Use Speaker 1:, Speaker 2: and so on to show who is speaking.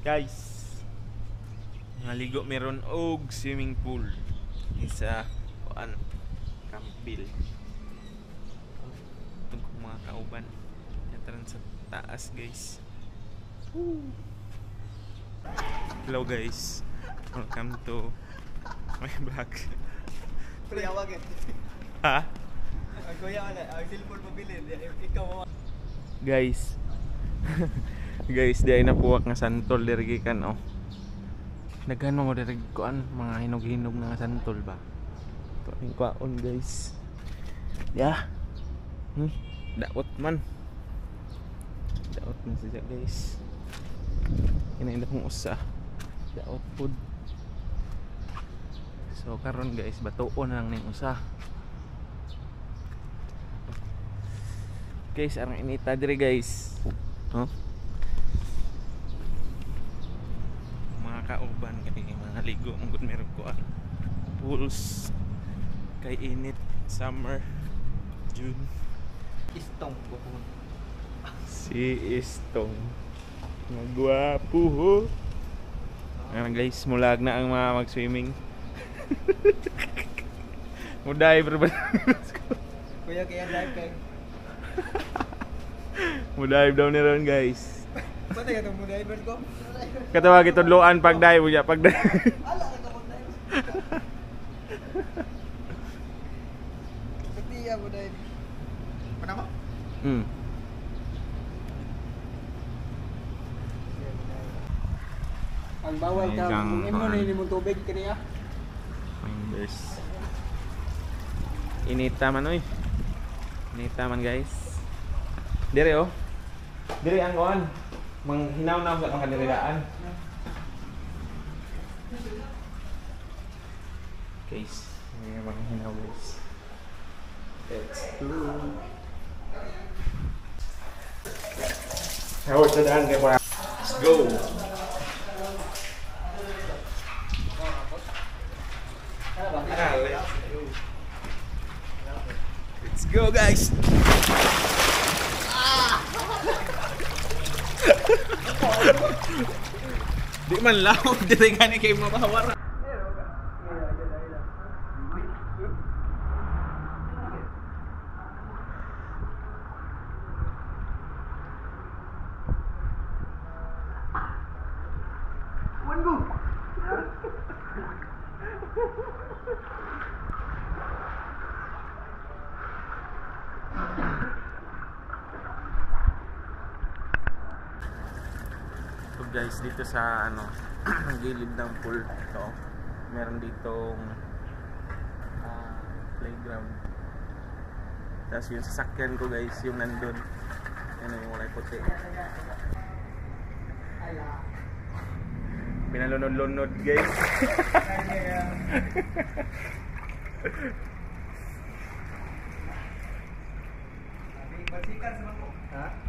Speaker 1: Guys, naligo meron og swimming pool isa kuan Campbell. Ito mga kauban yataran sa taas guys. Woo. Hello guys, welcome to my vlog.
Speaker 2: Priyawag eh.
Speaker 1: Ha?
Speaker 2: Ang kuya wala, ang cellphone pabilin. Ikaw mo.
Speaker 1: Guys. Guys, di ay napuwak nga santol diri kan oh. Nagano mo diri kuan mga hinog-hinog nga santol ba. To ning kwaon guys. Ya. Daot man. Daot man siya guys. Inainda kong usa. Daot food. So karon guys, batuon lang ning usa. Guys, arang inita diri guys. Oh. Mga kauban kay mga ligo mong meron ko pools kay init summer June.
Speaker 2: Istong ko.
Speaker 1: Si Istong magwapo ho. Ayan guys, mulag na ang mga mag-swimming. Mudiver ba?
Speaker 2: Kuya kaya dive kay.
Speaker 1: Mudive daw ni ron guys.
Speaker 2: Pati ka itong diver ko?
Speaker 1: Katawa kitudloan pag dive uya pag dive.
Speaker 2: Ala ka itong dive. Pati ya mo dive. Ano mo? Ang bawal ka, kung imo na hindi mo tubig kaniya.
Speaker 1: Guys. Inita man oy. Inita man guys. Dire oh. Dire ang kuan. Manghinaw-naw sa makadiridaan. Guys, may manghinaw guys. Let's do. Hawak sa daan kay para. Let's go. Let's go guys. Di man laog dire gani kay mabawara. So guys, dito sa ano gilid ng pool ito, meron ditong playground. Tapos yung sasakyan ko guys, yung nandun, yan yung walay puti. Pinalunod-lunod guys.
Speaker 2: Basikan sa mo. Ha?